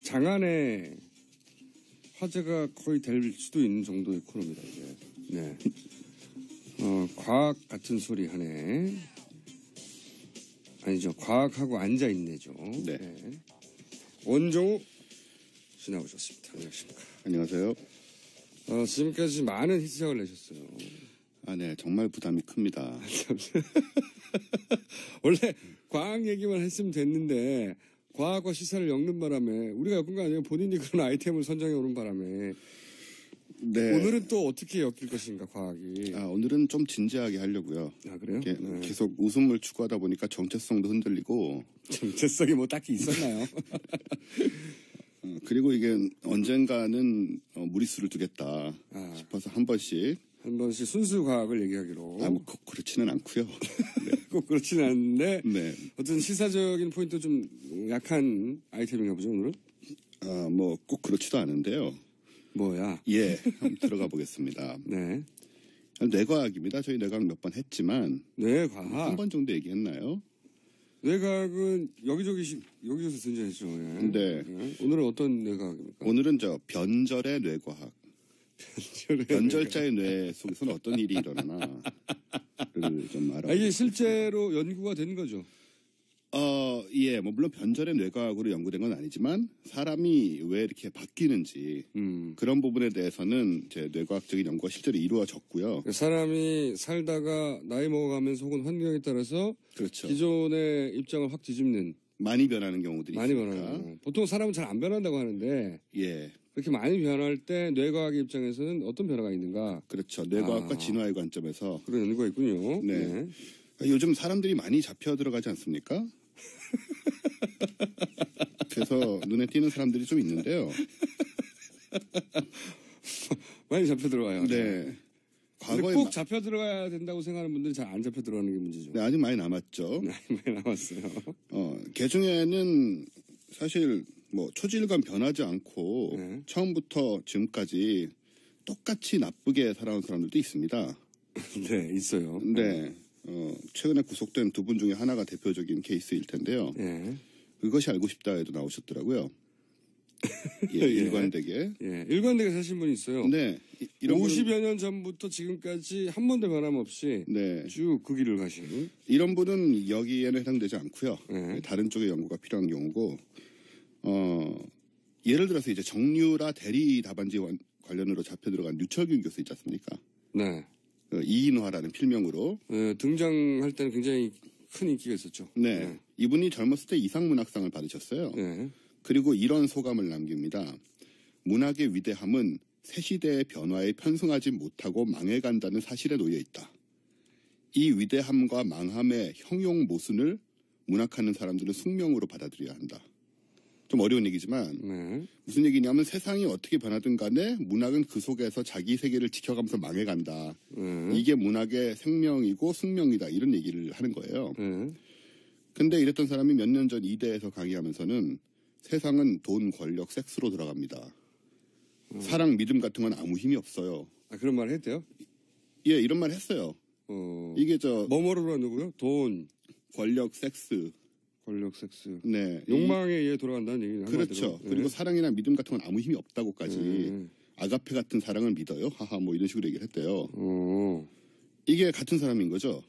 장안의 화제가 거의 될 수도 있는 정도의 코너입니다, 이제. 네. 과학 같은 소리 하네. 아니죠. 과학하고 앉아있네죠. 네. 네. 원종우 씨 나오셨습니다. 안녕하십니까. 안녕하세요. 지금까지 많은 히트작을 내셨어요. 아, 네. 정말 부담이 큽니다. 원래 과학 얘기만 했으면 됐는데 과학과 시사를 엮는 바람에 우리가 엮은 거 아니에요. 본인이 그런 아이템을 선정해 오는 바람에. 네. 오늘은 또 어떻게 엮일 것인가 과학이. 오늘은 좀 진지하게 하려고요. 아, 그래요? 네. 계속 웃음을 추구하다 보니까 정체성도 흔들리고. 정체성이 뭐 딱히 있었나요? 그리고 이게 언젠가는 무리수를 두겠다 싶어서 한 번씩 순수 과학을 얘기하기로. 뭐 그렇지는 않고요. 네. 꼭 그렇지는 않은데. 네. 어떤 시사적인 포인트 좀 약한 아이템인가 보죠, 오늘은? 뭐 꼭 그렇지도 않은데요. 뭐야? 예. 한번 들어가 보겠습니다. 네. 뇌과학입니다. 저희 뇌과학 몇 번 했지만. 뇌과학? 한 번 정도 얘기했나요? 뇌과학은 여기저기서 등장했죠. 예. 네. 네. 오늘은 어떤 뇌과학입니까? 오늘은 변절의 뇌과학. 변절자의 뇌 속에서는 어떤 일이 일어나나를 좀 알아보겠습니다. 이게 실제로 연구가 된 거죠? 예, 뭐 물론 변절의 뇌과학으로 연구된 건 아니지만 사람이 왜 이렇게 바뀌는지 그런 부분에 대해서는 제 뇌과학적인 연구가 실제로 이루어졌고요. 사람이 살다가 나이 먹어가면서 혹은 환경에 따라서 그렇죠. 기존의 입장을 확 뒤집는 많이 변하는 경우들이 많이 있으니까. 변하는. 보통 사람은 잘 안 변한다고 하는데 예. 그렇게 많이 변할 때 뇌과학의 입장에서는 어떤 변화가 있는가? 그렇죠. 뇌과학과 진화의 관점에서 그런 연구가 있군요. 네. 요즘 사람들이 많이 잡혀 들어가지 않습니까? 그래서 눈에 띄는 사람들이 좀 있는데요. 많이 잡혀 들어가요. 네. 과거에 꼭 잡혀 들어가야 된다고 생각하는 분들이 잘 안 잡혀 들어가는 게 문제죠. 네, 아직 많이 남았죠. 네, 많이 남았어요. 개 중에는 사실 뭐 초질감 변하지 않고 네. 처음부터 지금까지 똑같이 나쁘게 살아온 사람들도 있습니다. 네, 있어요. 네. 최근에 구속된 두 분 중에 하나가 대표적인 케이스일 텐데요. 네. 그것이 알고 싶다에도 나오셨더라고요. 예, 일관되게. 예, 일관되게 사신 분이 있어요. 네. 50여 년 전부터 지금까지 한 번도 변함없이 네. 쭉 그 길을 가신. 이런 분은 여기에는 해당되지 않고요. 네. 다른 쪽의 연구가 필요한 경우고, 예를 들어서 이제 정유라 대리 답안지 관련으로 잡혀 들어간 류철균 교수 있지 않습니까? 네. 이인화라는 필명으로. 네, 등장할 때는 굉장히 큰 인기가 있었죠. 네. 네. 이분이 젊었을 때 이상문학상을 받으셨어요. 네. 그리고 이런 소감을 남깁니다. 문학의 위대함은 새 시대의 변화에 편승하지 못하고 망해간다는 사실에 놓여 있다. 이 위대함과 망함의 형용 모순을 문학하는 사람들은 숙명으로 받아들여야 한다. 좀 어려운 얘기지만 네. 무슨 얘기냐면 세상이 어떻게 변하든 간에 문학은 그 속에서 자기 세계를 지켜가면서 망해간다. 이게 문학의 생명이고 숙명이다. 이런 얘기를 하는 거예요. 근데 이랬던 사람이 몇 년 전 이대에서 강의하면서는 세상은 돈, 권력, 섹스로 들어갑니다. 사랑, 믿음 같은 건 아무 힘이 없어요. 그런 말 했대요? 예, 이런 말 했어요. 이게 뭐뭐로 돌아간다고요? 돈, 권력, 섹스. 권력, 섹스. 네. 욕망에 의해 돌아간다는 얘기는 그렇죠. 네. 그리고 사랑이나 믿음 같은 건 아무 힘이 없다고까지. 아가페 같은 사랑을 믿어요? 하하, 뭐 이런 식으로 얘기를 했대요. 이게 같은 사람인 거죠?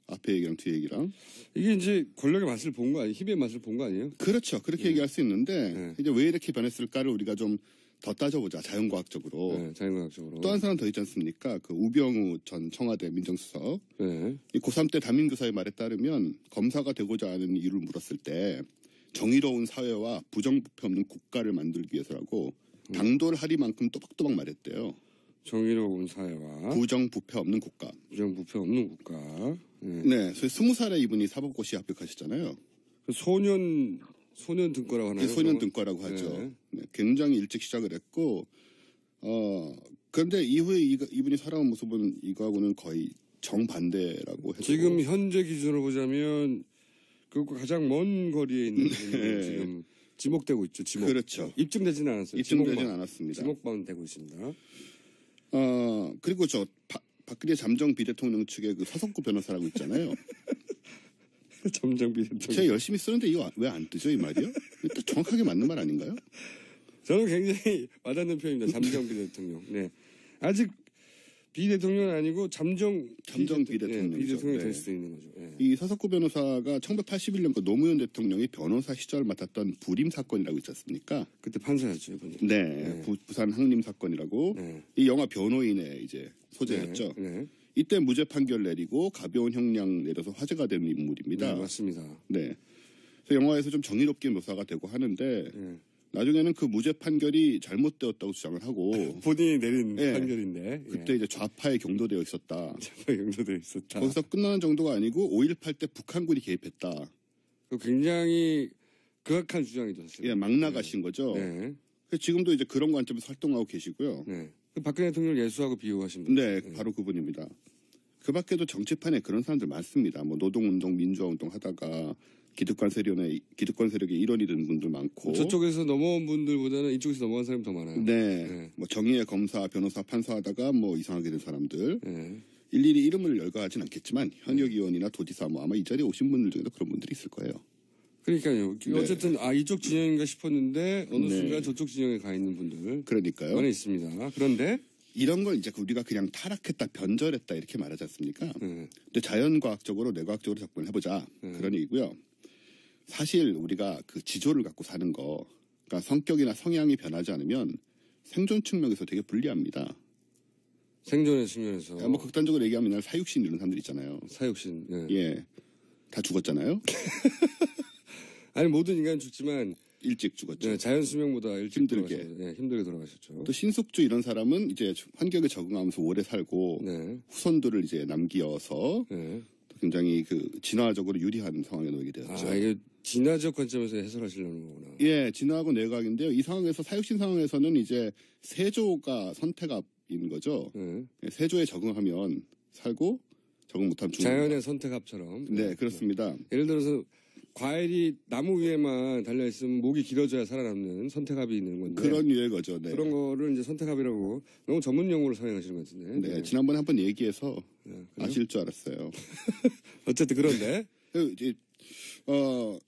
앞에 얘기랑 뒤에 얘기랑. 이게 이제 권력의 맛을 본 거 아니에요? 힘의 맛을 본 거 아니에요? 그렇죠. 그렇게 얘기할 수 있는데, 이제 왜 이렇게 변했을까를 우리가 좀 더 따져보자. 자연과학적으로. 네, 자연과학적으로. 또 한 사람 더 있지 않습니까? 그 우병우 전 청와대 민정수석. 네. 이 고3 때 담임교사의 말에 따르면 검사가 되고자 하는 이유를 물었을 때 정의로운 사회와 부정부패 없는 국가를 만들기 위해서라고 당돌 하리만큼 또박또박 말했대요. 정의로운 사회와 부정부패 없는 국가. 부정부패 없는 국가. 네. 그래서 20살에 이분이 사법고시 합격하셨잖아요. 소년 등과라고 하나요? 소년 등과라고 하죠. 네. 네, 굉장히 일찍 시작을 했고, 그런데 이후에 이분이 살아온 모습은 이거하고는 거의 정반대라고 해서. 지금 현재 기준으로 보자면, 그것과 가장 먼 거리에 있는 분이 네. 지금 지목되고 있죠, 지목. 그렇죠. 입증되지는 않았어요. 입증되지는 않았습니다. 지목만 되고 있습니다. 그리고 박근혜 잠정 비대통령 측의 그 서석구 변호사라고 있잖아요. 잠정 비대통령. 제가 열심히 쓰는데 이거 왜 안 뜨죠, 이 말이요? 딱 정확하게 맞는 말 아닌가요? 저는 굉장히 와닿는 표현입니다. 잠정 비대통령. 네. 아직 비대통령은 아니고 잠정 비대통령이죠. 네, 비대통령이 네. 될 수도 있는 거죠. 네. 이 서석구 변호사가 1981년 노무현 대통령이 변호사 시절 맡았던 불임 사건이라고 있지 않습니까? 그때 판사였죠, 이분이. 네, 네. 부산 항림 사건이라고 네. 이 영화 변호인의 이제 소재였죠. 네. 네. 이때 무죄 판결 내리고 가벼운 형량 내려서 화제가 된 인물입니다. 네, 맞습니다. 네. 그래서 영화에서 좀 정의롭게 묘사가 되고 하는데 네. 나중에는 그 무죄 판결이 잘못되었다고 주장을 하고 본인이 내린 네. 판결인데 그때 이제 좌파에 경도되어 있었다. 좌파 용도되어 있었다. 거기서 끝나는 정도가 아니고 5.18 때 북한군이 개입했다. 굉장히 극악한 주장이죠. 사실. 예, 막 나가신 거죠. 네. 그래서 지금도 이제 그런 관점에서 활동하고 계시고요. 네. 그 박근혜 대통령을 예수하고 비유하신 분. 네, 바로 그분입니다. 그 밖에도 정치판에 그런 사람들 많습니다. 뭐 노동운동, 민주화운동 하다가 기득권 세력의 일원이 된 분들 많고. 저쪽에서 넘어온 분들보다는 이쪽에서 넘어간 사람이 더 많아요. 네. 네. 뭐 정의의 검사, 변호사, 판사 하다가 뭐 이상하게 된 사람들. 네. 일일이 이름을 열거하진 않겠지만 현역 의원이나 도지사 뭐 아마 이 자리에 오신 분들 중에도 그런 분들이 있을 거예요. 그러니까요. 네. 어쨌든 이쪽 진영인가 싶었는데 어느 네. 순간 저쪽 진영에 가 있는 분들 그러니까요. 많이 있습니다. 그런데 이런 걸 이제 우리가 그냥 타락했다, 변절했다 이렇게 말하지 않습니까? 네. 근데 자연과학적으로, 뇌과학적으로 접근을 해보자 그런 얘기고요. 사실 우리가 그 지조를 갖고 사는 거, 그러니까 성격이나 성향이 변하지 않으면 생존 측면에서 되게 불리합니다. 생존의 측면에서 뭐 극단적으로 얘기하면 사육신 이런 사람들 있잖아요. 사육신. 네. 예, 다 죽었잖아요. 아니 모든 인간은 죽지만 일찍 죽었죠. 네, 자연 수명보다 일찍 힘들게. 돌아가셔서, 네, 힘들게 돌아가셨죠. 또 신숙주 이런 사람은 이제 환경에 적응하면서 오래 살고 네. 후손들을 이제 남기어서 네. 또 굉장히 그 진화적으로 유리한 상황에 놓이게 되었죠. 이게 진화적 관점에서 해설하시려는 거구나. 예, 진화하고 뇌과학인데요. 이 상황에서 사육신 상황에서는 이제 세조가 선택합인 거죠. 네. 예, 세조에 적응하면 살고 적응 못하면 죽는 자연의 선택합처럼. 네, 그렇습니다. 예를 들어서 과일이 나무 위에만 달려 있으면 목이 길어져야 살아남는 선택합이 있는 건데 그런 유의 거죠. 네. 그런 거를 이제 선택합이라고 너무 전문 용어로 사용하시는 것 같은데. 네, 지난번에 한번 얘기해서 네, 그래요? 아실 줄 알았어요. 어쨌든 그런데 이제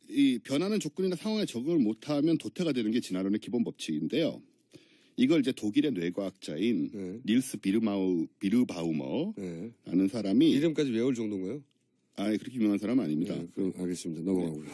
이 변하는 조건이나 상황에 적응을 못하면 도태가 되는 게 진화론의 기본 법칙인데요. 이걸 이제 독일의 뇌과학자인 네. 닐스 비르바우머라는 네. 사람이 이름까지 외울 정도인가요? 그렇게 유명한 사람은 아닙니다. 네, 그럼 알겠습니다. 넘어가고요.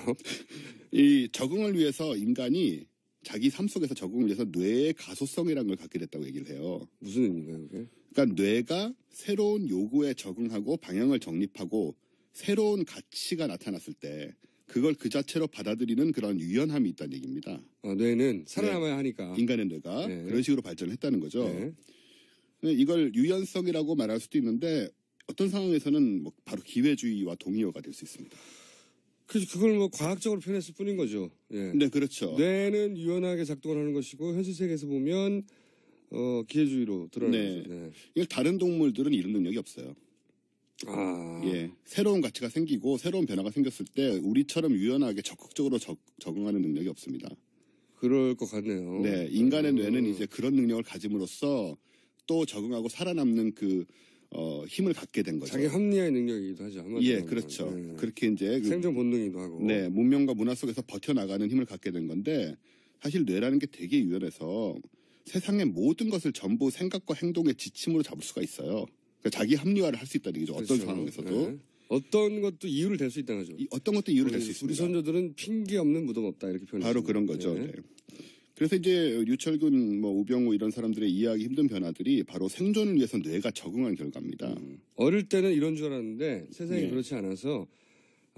이 적응을 위해서 인간이 자기 삶 속에서 적응을 위해서 뇌의 가소성이라는 걸 갖게 됐다고 얘기를 해요. 무슨 의미인가요, 그게? 그러니까 뇌가 새로운 요구에 적응하고 방향을 정립하고 새로운 가치가 나타났을 때 그걸 그 자체로 받아들이는 그런 유연함이 있다는 얘기입니다. 뇌는 살아남아야 하니까. 인간의 뇌가 네. 그런 식으로 발전을 했다는 거죠. 네. 이걸 유연성이라고 말할 수도 있는데 어떤 상황에서는 뭐 바로 기회주의와 동의어가 될 수 있습니다. 그걸 뭐 과학적으로 표현했을 뿐인 거죠. 예. 네, 그렇죠. 뇌는 유연하게 작동을 하는 것이고 현실 세계에서 보면 기회주의로 드러나는 거죠. 네. 이걸 다른 동물들은 이런 능력이 없어요. 예, 새로운 가치가 생기고 새로운 변화가 생겼을 때 우리처럼 유연하게 적극적으로 적응하는 능력이 없습니다. 그럴 것 같네요. 네, 인간의 뇌는 이제 그런 능력을 가짐으로써 또 적응하고 살아남는 그 힘을 갖게 된 거죠. 자기 합리화의 능력이기도 하죠. 예, 그렇죠. 네. 그렇게 이제 생존 본능이기도 하고. 네, 문명과 문화 속에서 버텨나가는 힘을 갖게 된 건데 사실 뇌라는 게 되게 유연해서 세상의 모든 것을 전부 생각과 행동의 지침으로 잡을 수가 있어요. 그러니까 자기 합리화를 할 수 있다는 얘기죠. 그렇죠. 어떤 상황에서도. 네. 어떤 것도 이유를 댈 수 있다는 거죠. 어떤 것도 이유를 댈 수 우리 있습니다. 선조들은 핑계 없는 무덤 없다 이렇게 표현했습니다. 바로 그런 거죠. 네. 네. 그래서 이제 유철군, 우병우 이런 사람들의 이해하기 힘든 변화들이 바로 생존을 위해서 뇌가 적응한 결과입니다. 어릴 때는 이런 줄 알았는데 세상이 네. 그렇지 않아서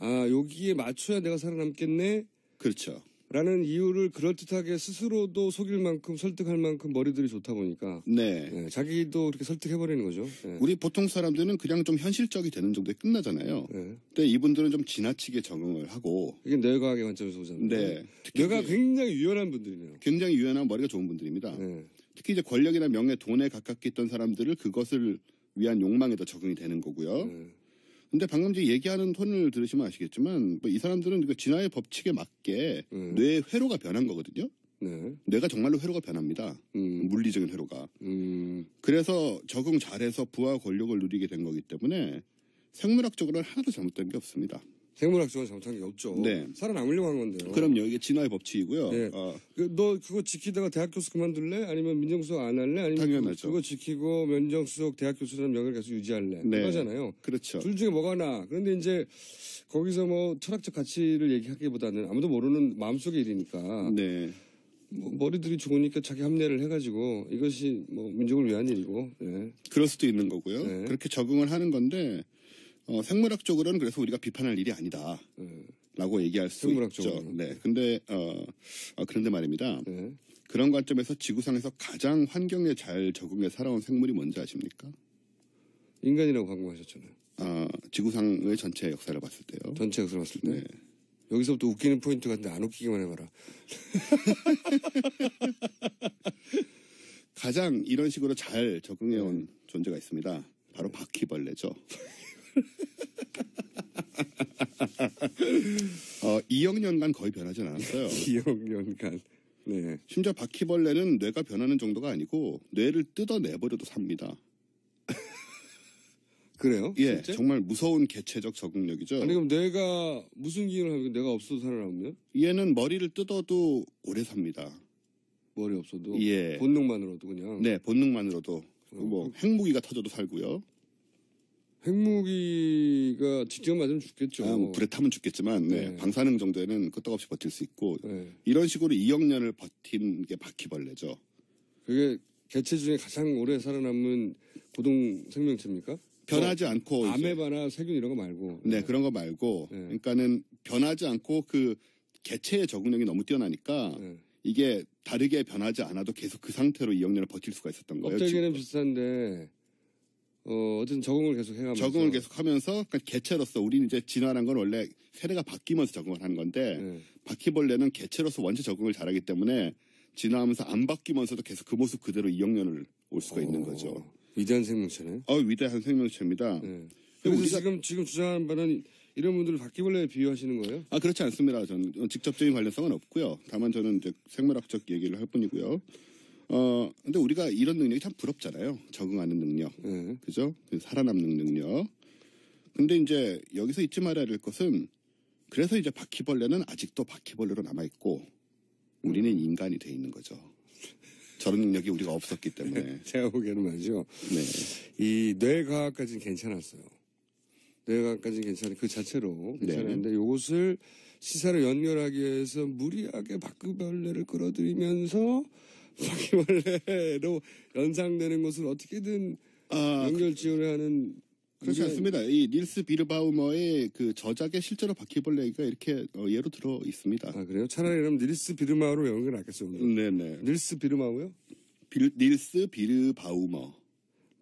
여기에 맞춰야 내가 살아남겠네 그렇죠. 라는 이유를 그럴듯하게 스스로도 속일 만큼 설득할 만큼 머리들이 좋다 보니까 네. 자기도 그렇게 설득해버리는 거죠. 네. 우리 보통 사람들은 그냥 좀 현실적이 되는 정도에 끝나잖아요. 네. 근데 이분들은 좀 지나치게 적응을 하고 이게 뇌과학의 관점에서 보자면 네. 특히 뇌가 이제 굉장히 유연한 분들이네요. 굉장히 유연한 머리가 좋은 분들입니다. 네. 특히 이제 권력이나 명예, 돈에 가깝게 있던 사람들을 그것을 위한 욕망에 더 적응이 되는 거고요. 네. 근데 방금 이제 얘기하는 톤을 들으시면 아시겠지만 이 사람들은 그 진화의 법칙에 맞게 뇌의 회로가 변한 거거든요. 네. 뇌가 정말로 회로가 변합니다. 물리적인 회로가. 그래서 적응 잘해서 부와 권력을 누리게 된 거기 때문에 생물학적으로는 하나도 잘못된 게 없습니다. 생물학적으로 잘못한 게 없죠. 네. 살아남으려고 한 건데요. 그럼요. 이게 진화의 법칙이고요. 네. 너 그거 지키다가 대학 교수 그만둘래? 아니면 민정수석 안 할래? 아니면 당연하죠. 그거 지키고 민정수석 대학 교수라는 명예를 계속 유지할래? 네. 그거잖아요. 그렇죠. 둘 중에 뭐가 나? 그런데 이제 거기서 뭐 철학적 가치를 얘기하기보다는 아무도 모르는 마음속의 일이니까. 네. 뭐 머리들이 좋으니까 자기 합리화를 해가지고 이것이 뭐 민족을 위한 일이고. 네. 그럴 수도 있는 거고요. 네. 그렇게 적응을 하는 건데 생물학적으로는 그래서 우리가 비판할 일이 아니다. 라고 얘기할 수 있죠. 네. 근데 그런데 말입니다. 네. 그런 관점에서 지구상에서 가장 환경에 잘 적응해 살아온 생물이 뭔지 아십니까? 인간이라고 광고하셨잖아요. 지구상의 전체 역사를 봤을 때요. 전체 역사를 봤을 때. 네. 여기서부터 웃기는 포인트 같은데 안 웃기기만 해봐라. 가장 이런 식으로 잘 적응해온 존재가 있습니다. 바로 바퀴벌레죠. 2억 년간 거의 변하진 않았어요. 2억 년간. 네. 심지어 바퀴벌레는 뇌가 변하는 정도가 아니고 뇌를 뜯어내버려도 삽니다. 그래요? 예, 실제? 정말 무서운 개체적 적응력이죠. 아니 그럼 뇌가 무슨 기능을 하면 뇌가 없어도 살아남으면? 얘는 머리를 뜯어도 오래 삽니다. 머리 없어도? 예. 본능만으로도 그냥? 네, 본능만으로도. 뭐 핵무기가 터져도 살고요. 핵무기가 직접 맞으면 죽겠죠. 뭐 불에 타면 죽겠지만 네. 방사능 정도에는 끄떡없이 버틸 수 있고 네. 이런 식으로 2억 년을 버틴 게 바퀴벌레죠. 그게 개체 중에 가장 오래 살아남은 고동 생명체입니까? 변하지 않고 아메바나 세균 이런 거 말고. 네, 그런 거 말고 그러니까는 변하지 않고 그 개체의 적응력이 너무 뛰어나니까 이게 다르게 변하지 않아도 계속 그 상태로 2억 년을 버틸 수가 있었던 거예요. 껍데기는 비슷한데 어쨌든 적응을 계속 해가면서. 적응을 계속 하면서, 그러니까 개체로서, 우리는 이제 진화란 건 원래 세대가 바뀌면서 적응을 하는 건데, 바퀴벌레는 개체로서 원체 적응을 잘하기 때문에, 진화하면서 안 바뀌면서도 계속 그 모습 그대로 2억 년을 올 수가 있는 거죠. 위대한 생명체네. 위대한 생명체입니다. 그래서 우리가 지금 주장하는 바는 이런 분들을 바퀴벌레에 비유하시는 거예요? 그렇지 않습니다. 저는 직접적인 관련성은 없고요. 다만 저는 이제 생물학적 얘기를 할 뿐이고요. 근데 우리가 이런 능력이 참 부럽잖아요. 적응하는 능력. 그죠? 살아남는 능력. 근데 이제 여기서 잊지 말아야 될 것은 그래서 이제 바퀴벌레는 아직도 바퀴벌레로 남아있고 우리는 인간이 돼 있는 거죠. 저런 능력이 우리가 없었기 때문에. 제가 보기에는 말이죠. 네. 이 뇌과학까지는 괜찮았어요. 뇌과학까지는 괜찮은 그 자체로 괜찮은데 이것을 시사를 연결하기 위해서 무리하게 바퀴벌레를 끌어들이면서 바퀴벌레로 연상되는 것을 어떻게든 연결 지원을 하는. 그렇지 않습니다. 이 닐스 비르바우머의 그 저작에 실제로 바퀴벌레가 이렇게 예로 들어 있습니다. 그래요? 차라리 그럼 닐스 비르마우로 외우는 게 낫겠어요. 네네. 닐스 비르마우요? 닐스 비르바우머.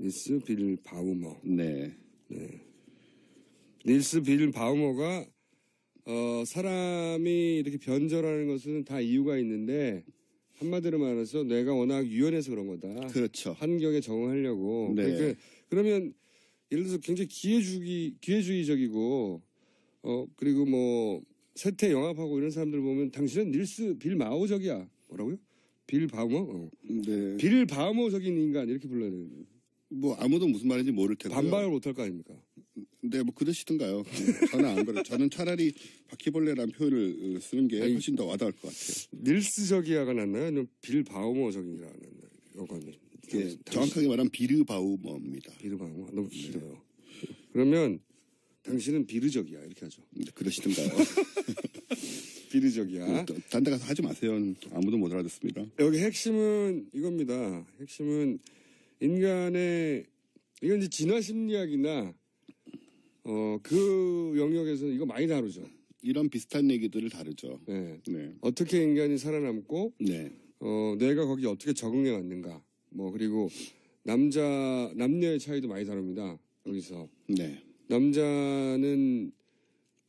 닐스 비르바우머. 네. 닐스 비르바우머가 사람이 이렇게 변절하는 것은 다 이유가 있는데 한마디로 말해서 뇌가 워낙 유연해서 그런 거다. 그렇죠. 환경에 적응하려고. 네. 그러니까 그러면 예를 들어서 굉장히 기회주의적이고 그리고 뭐 세태 영합하고 이런 사람들 보면 당신은 닐스 빌마우적이야. 뭐라고요? 빌바우머? 네. 빌바우머적인 인간 이렇게 불러야 되는. 뭐 아무도 무슨 말인지 모를 테고요. 반박을 못할 거 아닙니까? 네, 뭐 그러시던가요. 저는 안 그래요. 저는 차라리 바퀴벌레라는 표현을 쓰는 게 훨씬 더 와닿을 것 같아요. 닐스적이야가 낫나요? 아니면 빌바우머적이라가 낫나요? 요거는 예, 정확하게 말하면 비르바우머입니다. 비르바우머 너무 길어요. 그러면 당신은 비르적이야 이렇게 하죠. 그러시던가요? 비르적이야. 딴 데 가서 하지 마세요. 아무도 못 알아듣습니다. 여기 핵심은 이겁니다. 핵심은 인간의 이건 이제 진화 심리학이나 그 영역에서는 이거 많이 다루죠. 이런 비슷한 얘기들을 다루죠. 네. 네. 어떻게 인간이 살아남고 네. 뇌가 거기 어떻게 적응해 왔는가. 뭐 그리고 남녀의 차이도 많이 다룹니다. 여기서. 네. 남자는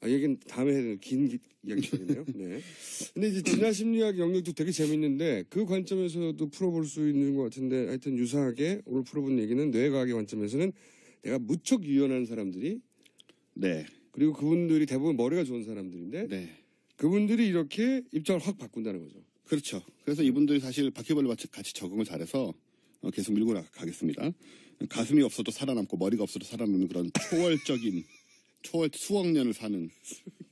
얘기는 다음에 해야 되는 긴 이야기거든요. 네. 근데 이제 진화 심리학 영역도 되게 재밌는데 그 관점에서도 풀어볼 수 있는 것 같은데 하여튼 유사하게 오늘 풀어본 얘기는 뇌과학의 관점에서는 내가 무척 유연한 사람들이 네. 그리고 그분들이 대부분 머리가 좋은 사람들인데 네. 그분들이 이렇게 입장을 확 바꾼다는 거죠. 그렇죠. 그래서 이분들이 사실 바퀴벌레와 같이 적응을 잘해서 계속 밀고 가겠습니다. 가슴이 없어도 살아남고 머리가 없어도 살아남는 그런 초월적인 수억 년을 사는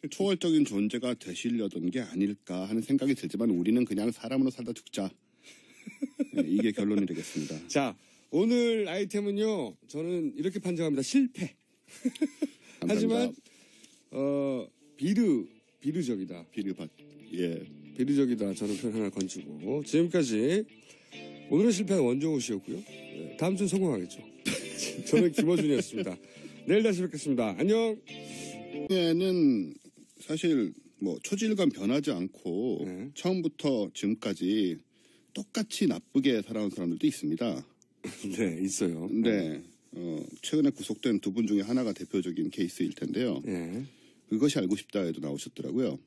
초월적인 존재가 되시려던 게 아닐까 하는 생각이 들지만 우리는 그냥 사람으로 살다 죽자. 네, 이게 결론이 되겠습니다. 자, 오늘 아이템은요. 저는 이렇게 판정합니다. 실패. 하지만 비르적이다. 예. 비르적이다. 저는 편 하나 건지고 지금까지 오늘은 실패한 원종우 씨였고요. 네, 다음 주는 성공하겠죠. 저는 김어준이었습니다. 내일 다시 뵙겠습니다. 안녕. 는 사실 뭐 초질감 변하지 않고 네. 처음부터 지금까지 똑같이 나쁘게 살아온 사람들도 있습니다. 네, 있어요. 근데 최근에 구속된 두 분 중에 하나가 대표적인 케이스일 텐데요. 예. 그것이 알고 싶다에도 나오셨더라고요.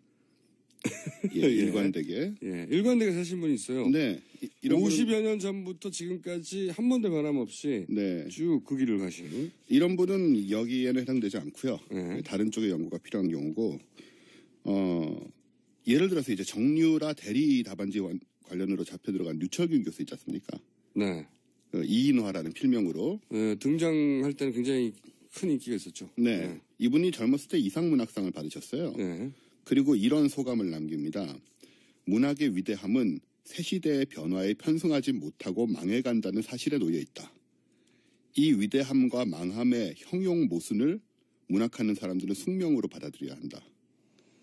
예, 일관되게. 예, 일관되게 사신 분이 있어요. 네. 50여 년 전부터 지금까지 한 번도 변함없이 네. 쭉 그 길을 가신. 이런 분은 여기에는 해당되지 않고요. 네. 다른 쪽의 연구가 필요한 경우고, 예를 들어서 이제 정유라 대리 답안지 관련으로 잡혀 들어간 류철균 교수 있지 않습니까? 네. 이인화라는 필명으로. 네, 등장할 때는 굉장히 큰 인기가 있었죠. 네. 네. 이분이 젊었을 때 이상문학상을 받으셨어요. 네. 그리고 이런 소감을 남깁니다. 문학의 위대함은 새 시대의 변화에 편승하지 못하고 망해간다는 사실에 놓여 있다. 이 위대함과 망함의 형용 모순을 문학하는 사람들은 숙명으로 받아들여야 한다.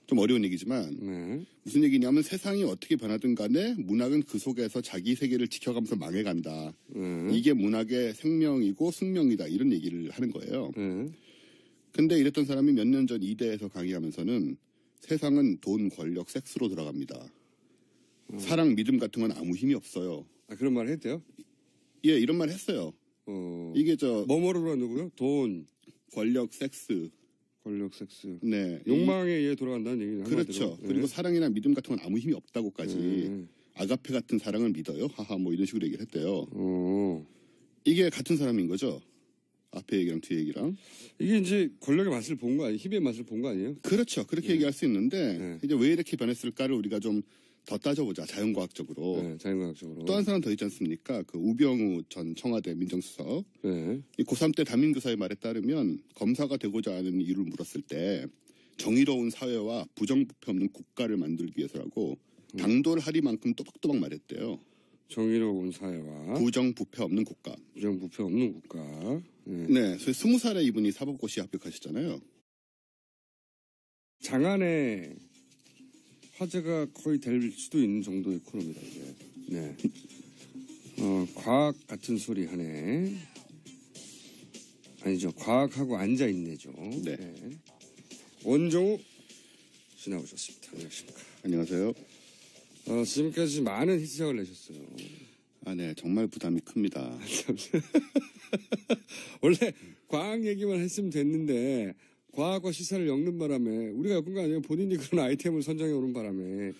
좀 어려운 얘기지만 네. 무슨 얘기냐면 세상이 어떻게 변하든 간에 문학은 그 속에서 자기 세계를 지켜가면서 망해간다. 이게 문학의 생명이고 숙명이다. 이런 얘기를 하는 거예요. 근데 이랬던 사람이 몇 년 전 이대에서 강의하면서는 세상은 돈, 권력, 섹스로 들어갑니다. 사랑, 믿음 같은 건 아무 힘이 없어요. 아, 그런 말 했대요? 예, 이런 말 했어요. 이게 뭐뭐로 누구요? 돈, 권력, 섹스. 권력, 섹스. 네. 욕망에 의해 돌아간다는 얘기는 그렇죠. 한마디로. 그리고 사랑이나 믿음 같은 건 아무 힘이 없다고까지. 아가페 같은 사랑을 믿어요? 하하, 뭐 이런 식으로 얘기를 했대요. 이게 같은 사람인 거죠. 앞에 얘기랑 뒤에 얘기랑. 이게 이제 권력의 맛을 본 거 아니에요? 힘의 맛을 본 거 아니에요? 그렇죠. 그렇게 얘기할 수 있는데 이제 왜 이렇게 변했을까를 우리가 좀 더 따져보자. 자연과학적으로. 네, 자연과학적으로. 또 한 사람 더 있지 않습니까? 그 우병우 전 청와대 민정수석. 네. 이 고3 때 담임교사의 말에 따르면 검사가 되고자 하는 이유를 물었을 때 정의로운 사회와 부정부패 없는 국가를 만들기 위해서라고 당돌하리만큼 또박또박 말했대요. 정의로운 사회와 부정부패 없는 국가. 부정부패 없는 국가. 네. 그래서 20살에 이분이 사법고시 합격하셨잖아요. 장안의 화제가 거의 될 수도 있는 정도의 코너입니다, 이제. 네. 과학 같은 소리 하네. 아니죠. 과학하고 앉아있네죠. 네. 원종우 씨 나오셨습니다. 안녕하십니까. 안녕하세요. 지금까지 많은 히트작을 내셨어요. 아, 네. 정말 부담이 큽니다. 원래 과학 얘기만 했으면 됐는데 과학과 시사를 엮는 바람에 우리가 엮은 거 아니에요? 본인이 그런 아이템을 선정해 오는 바람에.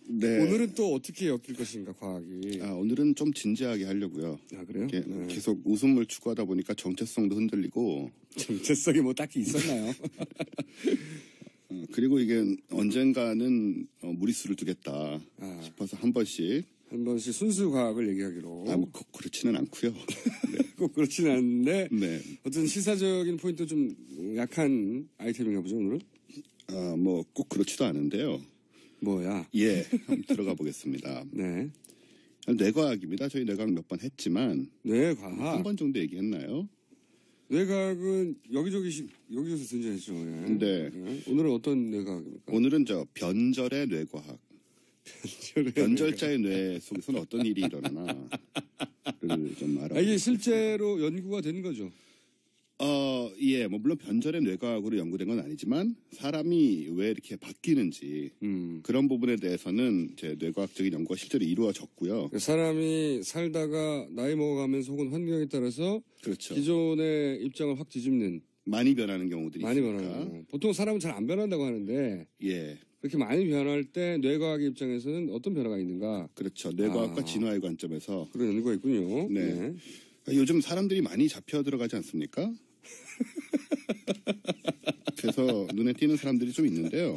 네. 오늘은 또 어떻게 엮일 것인가, 과학이. 오늘은 좀 진지하게 하려고요. 아, 그래요? 네. 계속 웃음을 추구하다 보니까 정체성도 흔들리고. 정체성이 뭐 딱히 있었나요? 그리고 이게 언젠가는 무리수를 두겠다 싶어서 한 번씩 순수 과학을 얘기하기로. 뭐 꼭 그렇지는 않고요. 네. 꼭 그렇지는 않은데. 네. 어떤 시사적인 포인트 좀 약한 아이템인가 보죠, 오늘은? 뭐 꼭 그렇지도 않은데요. 뭐야? 예, 한번 들어가 보겠습니다. 네. 뇌과학입니다. 저희 뇌과학 몇 번 했지만. 뇌과학? 한 번 정도 얘기했나요? 뇌과학은 여기저기서 등장했죠. 예. 네. 오늘은 어떤 뇌과학입니까? 오늘은 변절의 뇌과학. 변절자의 뇌 속에서는 어떤 일이 일어나나를 좀 알아보겠습니다. 이게 실제로 연구가 된 거죠? 예, 뭐 물론 변절의 뇌과학으로 연구된 건 아니지만 사람이 왜 이렇게 바뀌는지 그런 부분에 대해서는 제 뇌과학적인 연구가 실제로 이루어졌고요. 사람이 살다가 나이 먹어가면서 혹은 환경에 따라서 그렇죠. 기존의 입장을 확 뒤집는 많이 변하는 경우들이 많이 있으니까. 변하는. 보통 사람은 잘 안 변한다고 하는데 예. 그렇게 많이 변할 때 뇌과학의 입장에서는 어떤 변화가 있는가? 그렇죠. 뇌과학과 진화의 관점에서 그런 연구가 있군요. 네. 요즘 사람들이 많이 잡혀 들어가지 않습니까? 그래서 눈에 띄는 사람들이 좀 있는데요.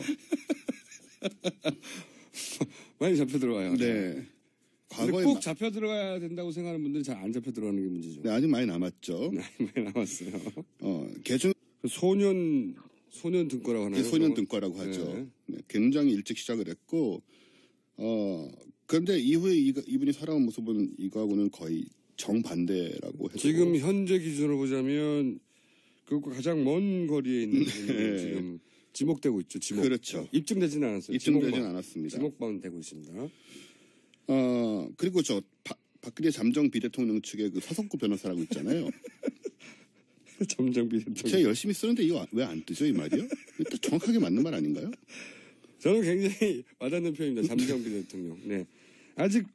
많이 잡혀 들어가요. 네. 과거에 꼭 잡혀 들어가야 된다고 생각하는 분들이 잘 안 잡혀 들어가는 게 문제죠. 네, 아직 많이 남았죠. 네, 많이 남았어요. 소년 등과라고 하나요? 소년 등과라고 하죠. 네. 네, 굉장히 일찍 시작을 했고, 그런데 이후에 이분이 살아온 모습은 이거하고는 거의 정반대라고 해도 지금 현재 기준으로 보자면 그것과 가장 먼 거리에 있는 분이 네. 지금 지목되고 있죠. 지목. 그렇죠. 입증되지는 않았어요. 입증되진 않았습니다. 지목만 되고 있습니다. 그리고 박근혜 잠정 비대통령 측의 그 서석구 변호사라고 있잖아요. 잠정 비대통령. 제가 열심히 쓰는데 이거 왜 안 뜨죠, 이 말이요? 이거 정확하게 맞는 말 아닌가요? 저는 굉장히 와닿는 표현입니다. 잠정 비대통령. 네. 아직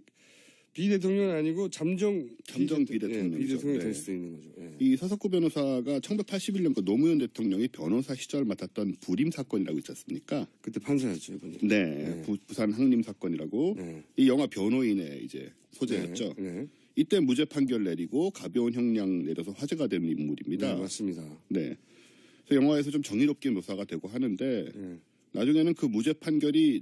비대통령은 아니고 잠정 비대통령이죠. 비대통령이 네. 될 수도 있는 거죠. 네. 이 서석구 변호사가 1981년 그 노무현 대통령이 변호사 시절 맡았던 불임 사건이라고 있지 않습니까? 그때 판사였죠, 이분이. 네. 부산 항림 사건이라고 네. 이 영화 변호인의 이제 소재였죠. 네. 이때 무죄 판결 내리고 가벼운 형량 내려서 화제가 되는 인물입니다. 네, 맞습니다. 네. 그래서 영화에서 좀 정의롭게 묘사가 되고 하는데 네. 나중에는 그 무죄 판결이